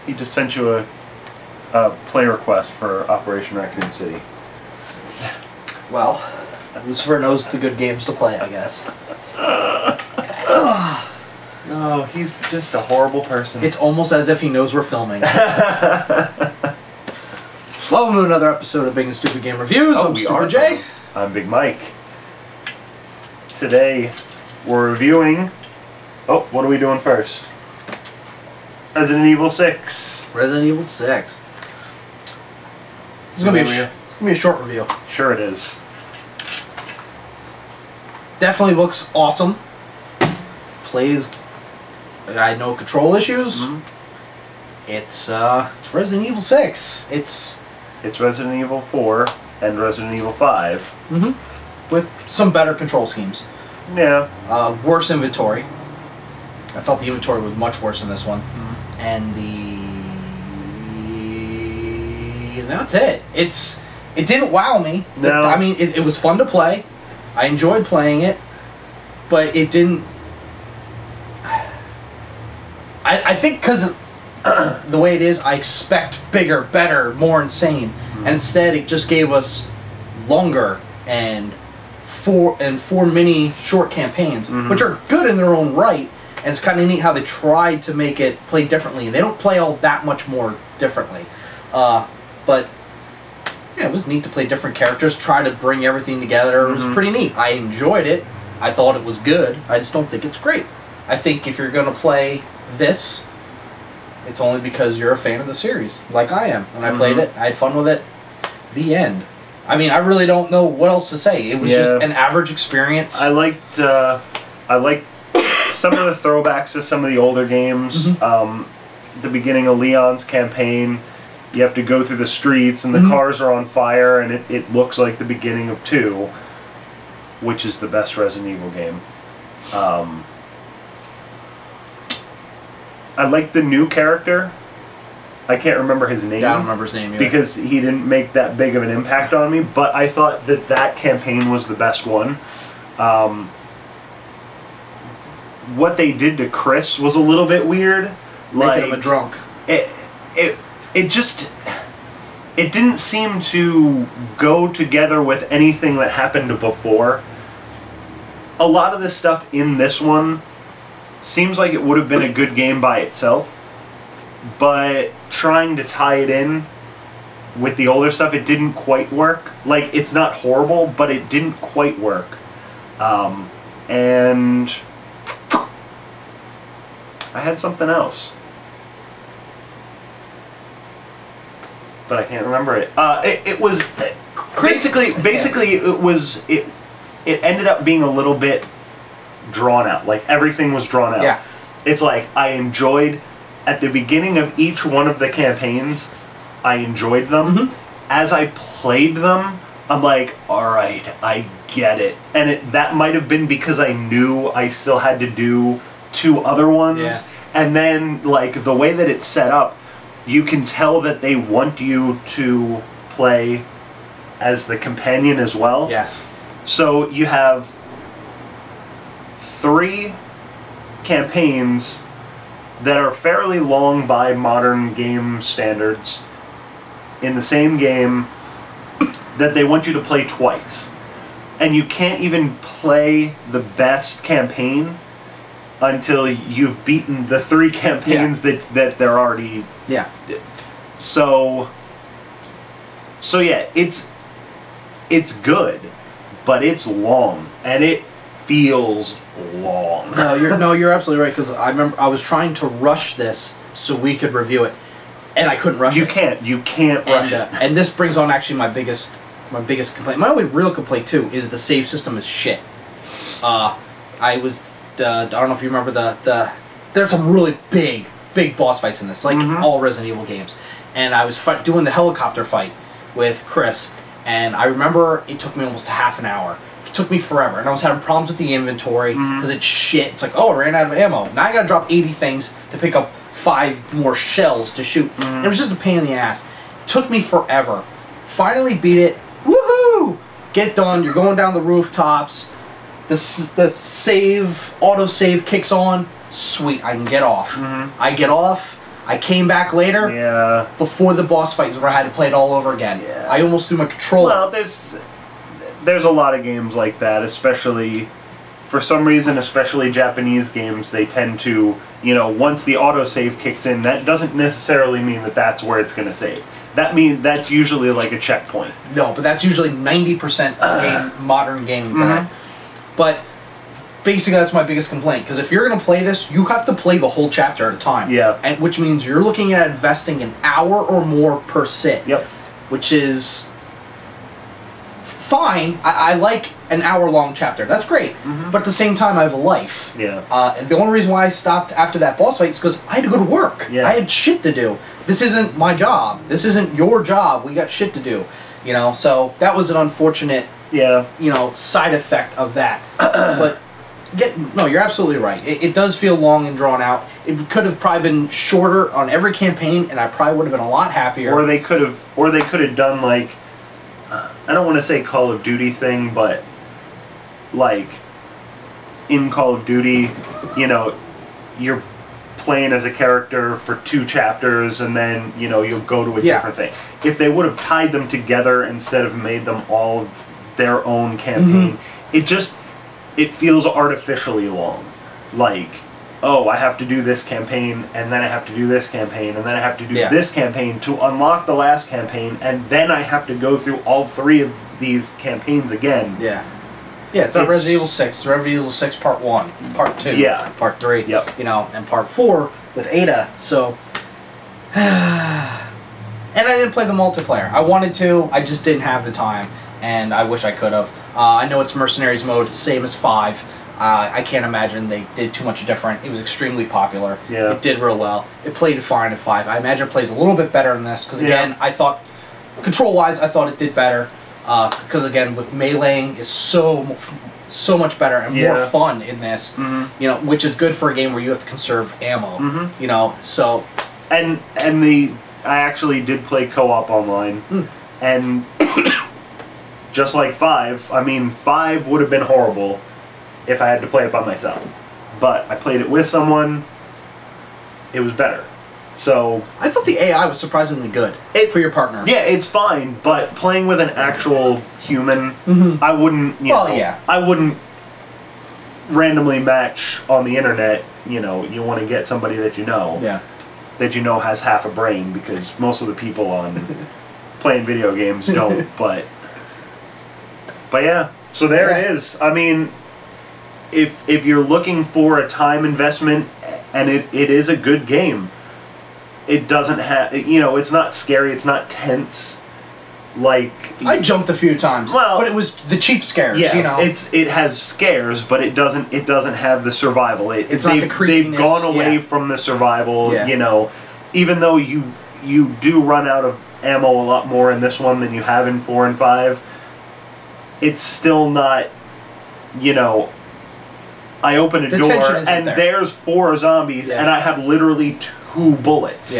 He just sent you a play request for Operation Raccoon City. Well, Lucifer knows the good games to play, I guess. No, he's just a horrible person. It's almost as if he knows we're filming. Welcome to another episode of Big and Stupid Game Reviews. I'm Stupid J. I'm Big Mike. Today, we're reviewing... Oh, what are we doing first? Resident Evil 6. Resident Evil 6. This is gonna be a short review. Sure it is. Definitely looks awesome. Plays. I had no control issues. It's Resident Evil 6. It's Resident Evil 4 and Resident Evil 5. With some better control schemes. Yeah. Worse inventory. I felt the inventory was much worse in this one. And that's it. It didn't wow me. No. I mean, it was fun to play. I enjoyed playing it, but it didn't. I think because the way it is, I expect bigger, better, more insane, and instead it just gave us longer and four mini short campaigns, which are good in their own right. And it's kind of neat how they tried to make it play differently. They don't play all that much more differently. But, yeah, it was neat to play different characters, try to bring everything together. It was pretty neat. I enjoyed it. I thought it was good. I just don't think it's great. I think if you're going to play this, it's only because you're a fan of the series, like I am. And I played it. I had fun with it. The end. I mean, I really don't know what else to say. It was just an average experience. I liked some of the throwbacks to some of the older games. The beginning of Leon's campaign, you have to go through the streets and the cars are on fire, and it looks like the beginning of 2, which is the best Resident Evil game. I like the new character. I can't remember his name. Yeah, I don't remember his name either. Because he didn't make that big of an impact on me, but I thought that campaign was the best one. What they did to Chris was a little bit weird. Making him a drunk. It didn't seem to go together with anything that happened before. A lot of the stuff in this one seems like it would have been a good game by itself, but trying to tie it in with the older stuff, it didn't quite work. Like, it's not horrible, but it didn't quite work. And I had something else, but I can't remember it. It was basically it ended up being a little bit drawn out. Like, everything was drawn out. Yeah. It's like I enjoyed at the beginning of each one of the campaigns. I enjoyed them. As I played them, I'm like, all right, I get it. And that might have been because I knew I still had to do 2 other ones. Yeah. And then, like, the way that it's set up, you can tell that they want you to play as the companion as well. Yes. So you have 3 campaigns that are fairly long by modern game standards in the same game that they want you to play twice. And you can't even play the best campaign until you've beaten the 3 campaigns that they're already... Yeah. So yeah, it's good, but it's long, and it feels long. No, you're absolutely right, because I remember I was trying to rush this so we could review it, and I couldn't rush it. You can't rush it. And this brings on actually my biggest complaint. My only real complaint too is the save system is shit. I don't know if you remember there's some really big boss fights in this, like all Resident Evil games. And I was doing the helicopter fight with Chris, and I remember it took me almost half an hour. It took me forever, and I was having problems with the inventory because it's shit. It's like, oh, I ran out of ammo. Now I gotta drop 80 things to pick up 5 more shells to shoot. It was just a pain in the ass. It took me forever. Finally beat it. Woohoo! Get done. You're going down the rooftops. The auto save kicks on. Sweet, I can get off. I get off. I came back later. Yeah. Before the boss fight where I had to play it all over again. Yeah. I almost threw my controller. Well, there's a lot of games like that, especially for some reason, especially Japanese games. They tend to, once the autosave kicks in, that doesn't necessarily mean that that's where it's going to save. That's usually like a checkpoint. No, but that's usually 90% of modern gaming today. But basically, that's my biggest complaint. Because if you're going to play this, you have to play the whole chapter at a time. Yeah. And which means you're looking at investing an hour or more per sit. Yep. Which is fine. I like an hour-long chapter. That's great. But at the same time, I have a life. Yeah. And the only reason why I stopped after that boss fight is because I had to go to work. Yeah. I had shit to do. This isn't my job. This isn't your job. We got shit to do. So that was an unfortunate, side effect of that. But no, you're absolutely right. It does feel long and drawn out. It could have probably been shorter on every campaign, and I probably would have been a lot happier. Or they could have done like, I don't want to say Call of Duty thing, but like in Call of Duty, you're playing as a character for 2 chapters, and then you'll go to a different thing. If they would have tied them together instead of made them all their own campaign, it feels artificially long. Like, oh, I have to do this campaign, and then I have to do this campaign, and then I have to do this campaign to unlock the last campaign, and then I have to go through all 3 of these campaigns again. Yeah, it's not Resident Evil 6. It's Resident Evil 6 Part 1, Part 2, Part 3, and Part 4 with Ada, so... And I didn't play the multiplayer. I wanted to, I just didn't have the time, and I wish I could have. I know it's Mercenaries mode, same as 5. I can't imagine they did too much different. It was extremely popular. Yeah. It did real well. It played fine at 5. I imagine it plays a little bit better than this, because again, I thought, control-wise, I thought it did better. Because again, with meleeing is so much better and more fun in this. Which is good for a game where you have to conserve ammo. So. And I actually did play co-op online, and just like 5, 5 would have been horrible if I had to play it by myself. But I played it with someone, it was better. So I thought the AI was surprisingly good for your partner. Yeah, it's fine, but playing with an actual human, I wouldn't, I wouldn't randomly match on the internet, you want to get somebody that that has half a brain, because most of the people on playing video games don't, but yeah, so there it is. If you're looking for a time investment, and it is a good game, it doesn't have, it's not scary, it's not tense, like... I jumped a few times, but it was the cheap scares, it has scares, but it doesn't have the survival. It's not the creepiness. They've gone away from the survival, even though you do run out of ammo a lot more in this one than you have in 4 and 5, it's still not, I open a door and there's 4 zombies and I have literally 2 bullets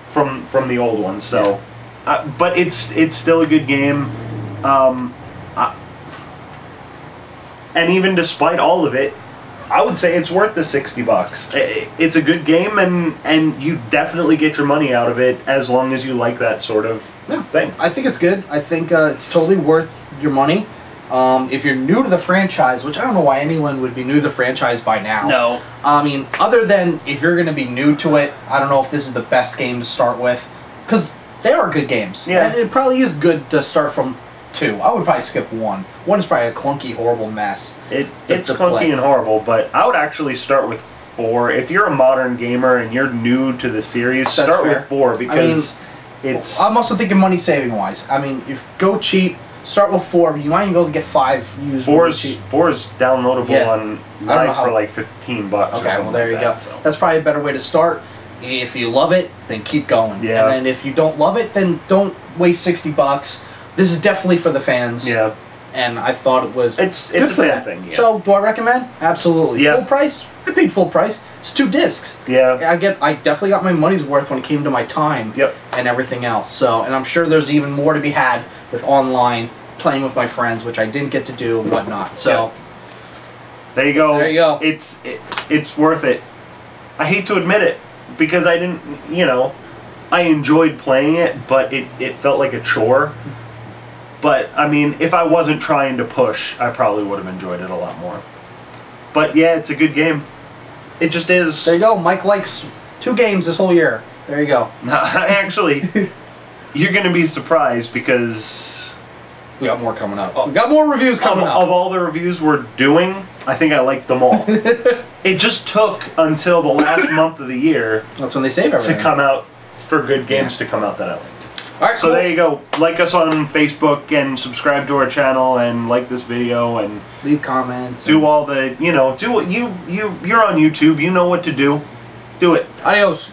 from the old ones. So, but it's still a good game, and even despite all of it, I would say it's worth the $60. It's a good game, and you definitely get your money out of it as long as you like that sort of thing. I think it's good. I think it's totally worth your money. If you're new to the franchise, which I don't know why anyone would be new to the franchise by now. No. Other than if you're going to be new to it, I don't know if this is the best game to start with. Because they are good games. Yeah. And it probably is good to start from 2. I would probably skip 1. 1 is probably a clunky, horrible mess. It's clunky and horrible, but I would actually start with 4. If you're a modern gamer and you're new to the series, start with 4, because it's... I'm also thinking money saving wise. If you go cheap, start with 4, but you might even be able to get 5 used. 4 is downloadable on Live for like $15 or something. Okay, well there you go. So. That's probably a better way to start. If you love it, then keep going. Yeah. And then if you don't love it, then don't waste $60. This is definitely for the fans. Yeah. And I thought it was it's good a for fan that. thing. Yeah. So do I recommend? Absolutely. Yeah. Full price? I paid full price. It's 2 discs. Yeah. I definitely got my money's worth when it came to my time. Yep. And everything else. So, and I'm sure there's even more to be had with online playing with my friends, which I didn't get to do and whatnot. So there you go. There you go. It's worth it. I hate to admit it, because I didn't, I enjoyed playing it, but it felt like a chore. But, I mean, if I wasn't trying to push, I probably would have enjoyed it a lot more. But, yeah, it's a good game. It just is. There you go. Mike likes 2 games this whole year. There you go. Actually, you're going to be surprised because... We got more coming up. We got more reviews coming up. Of all the reviews we're doing, I think I liked them all. It just took until the last month of the year... That's when they save everything. ...to come out, for good games to come out that I liked. Alright, so there you go. Like us on Facebook and subscribe to our channel and like this video and leave comments. Do all the, do what you're on YouTube. You know what to do. Do it. Adios.